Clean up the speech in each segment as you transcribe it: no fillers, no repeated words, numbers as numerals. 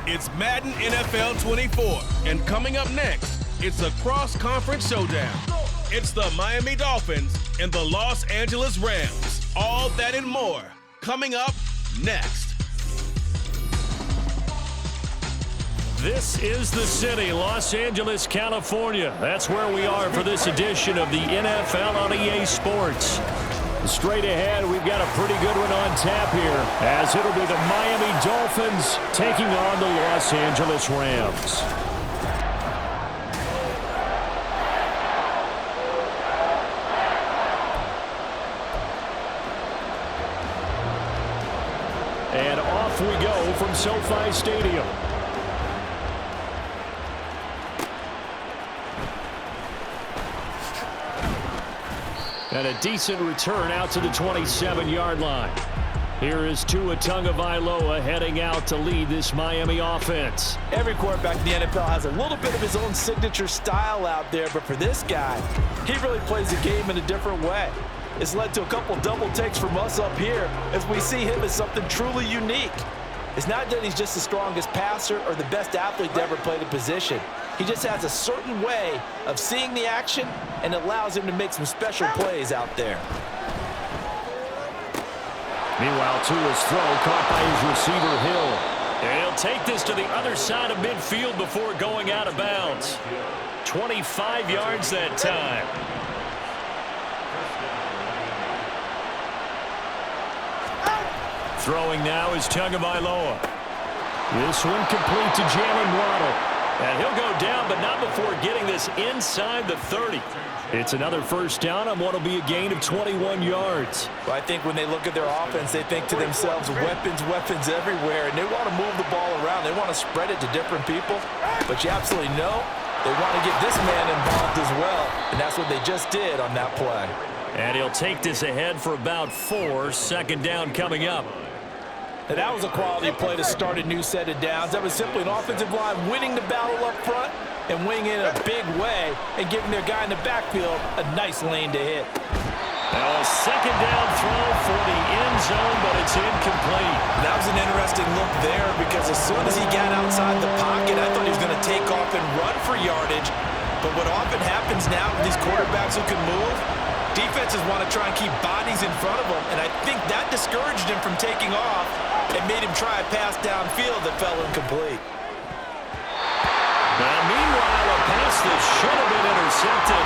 It's Madden NFL 24, and coming up next, it's a cross-conference showdown. It's the Miami Dolphins and the Los Angeles Rams. All that and more coming up next. This is the city, Los Angeles, California. That's where we are for this edition of the NFL on EA Sports. Straight ahead, we've got a pretty good one on tap here, as it'll be the Miami Dolphins taking on the Los Angeles Rams. And off we go from SoFi Stadium. And a decent return out to the 27-yard line. Here is Tua Tagovailoa heading out to lead this Miami offense. Every quarterback in the NFL has a little bit of his own signature style out there, but for this guy, he really plays the game in a different way. It's led to a couple double takes from us up here as we see him as something truly unique. It's not that he's just the strongest passer or the best athlete to ever play the position. He just has a certain way of seeing the action, and it allows him to make some special plays out there. Meanwhile, Tua's throw caught by his receiver, Hill. And he'll take this to the other side of midfield before going out of bounds. 25 yards that time. Throwing now is Tagovailoa. This one complete to Jalen Waddle. And he'll go down, but not before getting this inside the 30. It's another first down on what will be a gain of 21 yards. Well, I think when they look at their offense, they think to themselves, weapons, weapons everywhere, and they want to move the ball around. They want to spread it to different people, but you absolutely know they want to get this man involved as well, and that's what they just did on that play. And he'll take this ahead for about 4. Second down coming up. And that was a quality play to start a new set of downs. That was simply an offensive line winning the battle up front and winning it in a big way and giving their guy in the backfield a nice lane to hit. Now a second down throw for the end zone, but it's incomplete. That was an interesting look there because as soon as he got outside the pocket, I thought he was going to take off and run for yardage. But what often happens now with these quarterbacks who can move, defenses want to try and keep bodies in front of them, and I think that discouraged him from taking off and made him try a pass downfield that fell incomplete. Now, meanwhile, a pass that should have been intercepted,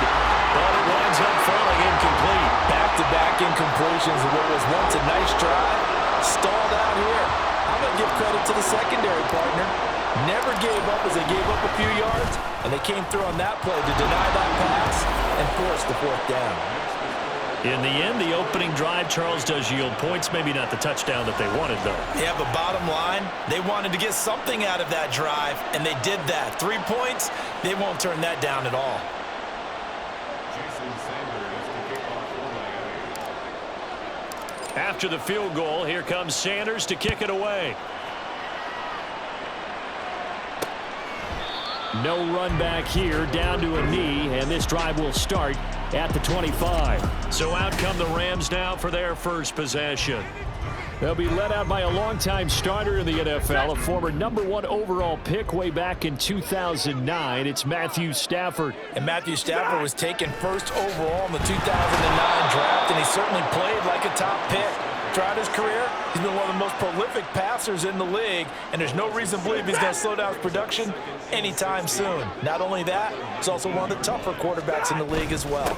but it winds up falling incomplete. Back-to-back incompletions of what was once a nice drive, stalled out here. I'm going to give credit to the secondary partner. Never gave up as they gave up a few yards, and they came through on that play to deny that pass and force the fourth down. In the end, the opening drive, Charles, does yield points. Maybe not the touchdown that they wanted, though. Yeah, but bottom line, they wanted to get something out of that drive, and they did that. 3 points, they won't turn that down at all. After the field goal, here comes Sanders to kick it away. No run back here, down to a knee, and this drive will start at the 25. So out come the Rams now for their first possession. They'll be led out by a longtime starter in the NFL, a former #1 overall pick way back in 2009. It's Matthew Stafford. And Matthew Stafford was taken first overall in the 2009 draft, and he certainly played like a top pick. Throughout his career, he's been one of the most prolific passers in the league, and there's no reason to believe he's going to slow down his production anytime soon. Not only that, he's also one of the tougher quarterbacks in the league as well.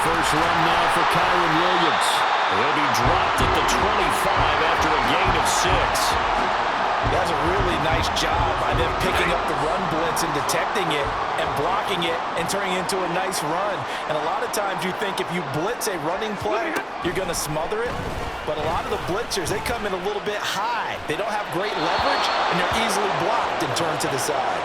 First run now for Kyron Williams. He'll be dropped at the 25 after a gain of 6. He has a really nice job by them picking up the run blitz and detecting it and blocking it and turning it into a nice run. And a lot of times you think if you blitz a running play, you're going to smother it. But a lot of the blitzers, they come in a little bit high. They don't have great leverage, and they're easily blocked and turned to the side.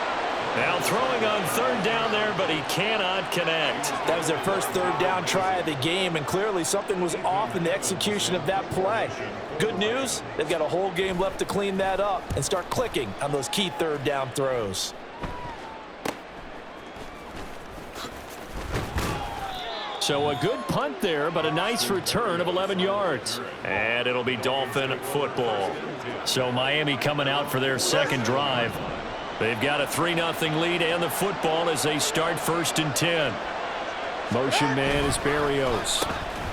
Now throwing on third down there, but he cannot connect. That was their first third down try of the game, and clearly something was off in the execution of that play. Good news, they've got a whole game left to clean that up and start clicking on those key third down throws. So a good punt there, but a nice return of 11 yards. And it'll be Dolphin football. So Miami coming out for their second drive. They've got a 3-0 lead and the football as they start 1st and 10. Motion man is Berrios.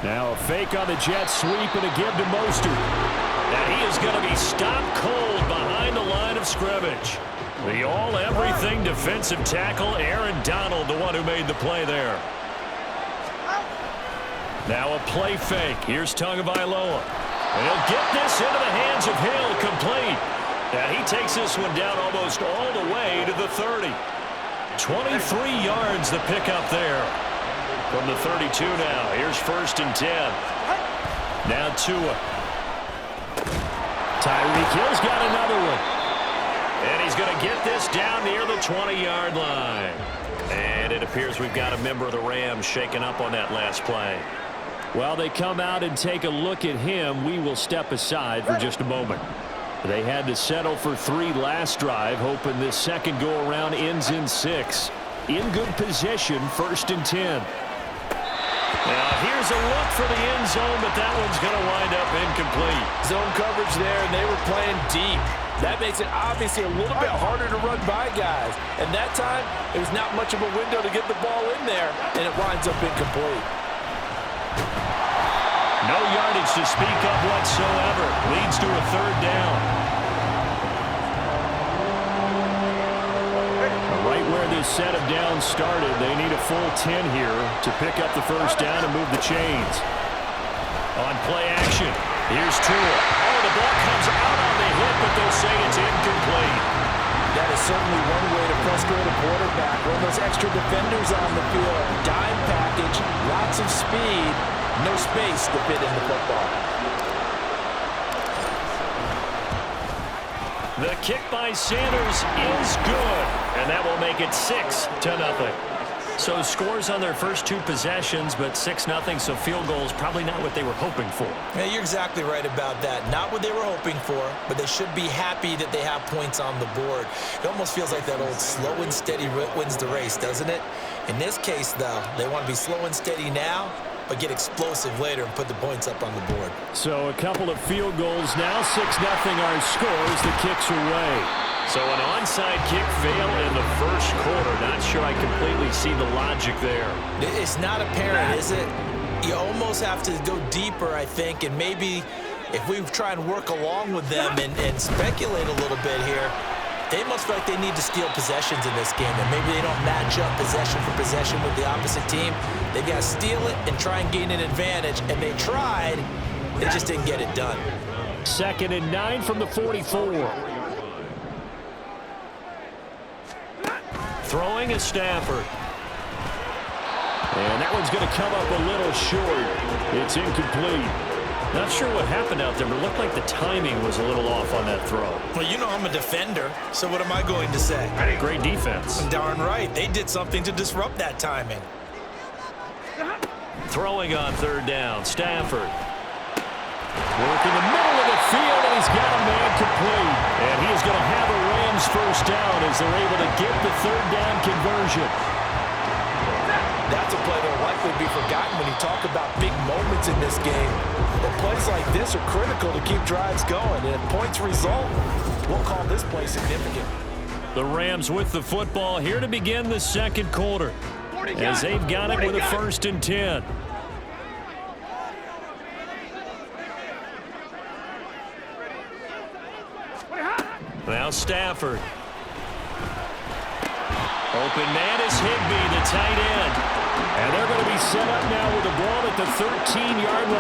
Now a fake on the jet sweep and a give to Mostert. And he is going to be stopped cold behind the line of scrimmage. The all-everything defensive tackle, Aaron Donald, the one who made the play there. Now a play fake. Here's Tagovailoa. And he'll get this into the hands of Hill, complete. And he takes this one down almost all the way to the 30. 23 yards the pickup there. From the 32 now. Here's 1st and 10. Now Tua. Tyreek Hill's got another one. And he's going to get this down near the 20-yard line. And it appears we've got a member of the Rams shaken up on that last play. While they come out and take a look at him, we will step aside for just a moment. They had to settle for 3 last drive, hoping this second go-around ends in 6. In good position, 1st and 10. Now here's a look for the end zone, but that one's going to wind up incomplete. Zone coverage there, and they were playing deep. That makes it obviously a little bit harder to run by guys. And that time, it was not much of a window to get the ball in there, and it winds up incomplete. No yardage to speak of whatsoever. Leads to a 3rd down. Right where this set of downs started, they need a full 10 here to pick up the 1st down and move the chains. On play action, here's Tua. Oh, the ball comes out on the hit, but they'll say it's incomplete. That is certainly one way to frustrate a quarterback. When those extra defenders on the field, dime package, lots of speed, no space to fit in the football. The kick by Sanders is good, and that will make it 6-0. So scores on their first 2 possessions, but 6-0, so field goals probably not what they were hoping for. Yeah, you're exactly right about that. Not what they were hoping for, but they should be happy that they have points on the board. It almost feels like that old slow and steady wins the race, doesn't it? In this case, though, they want to be slow and steady now, but get explosive later and put the points up on the board. So a couple of field goals now. 6-0 our score as the kicks away. So an onside kick fail in the first quarter. Not sure I completely see the logic there. It's not apparent, is it? You almost have to go deeper, I think, and maybe if we try and work along with them and speculate a little bit here, they must feel like they need to steal possessions in this game, and maybe they don't match up possession for possession with the opposite team. They've got to steal it and try and gain an advantage, and they tried. They just didn't get it done. 2nd and 9 from the 44. Throwing is Stafford. And that one's going to come up a little short. It's incomplete. Not sure what happened out there, but it looked like the timing was a little off on that throw. Well, you know I'm a defender, so what am I going to say? Great defense. Darn right. They did something to disrupt that timing. Throwing on 3rd down, Stafford. Work in the middle of the field, and he's got a man complete. And he is going to have a Rams 1st down as they're able to get the 3rd down conversion. That's a play that will likely be forgotten when you talk about big moments in this game. But plays like this are critical to keep drives going. And if points result, we'll call this play significant. The Rams with the football here to begin the second quarter, as they've got it with a 1st and 10. Now Stafford. Open man is Higbee, the tight end. And they're going to be set up now with the ball at the 13-yard line.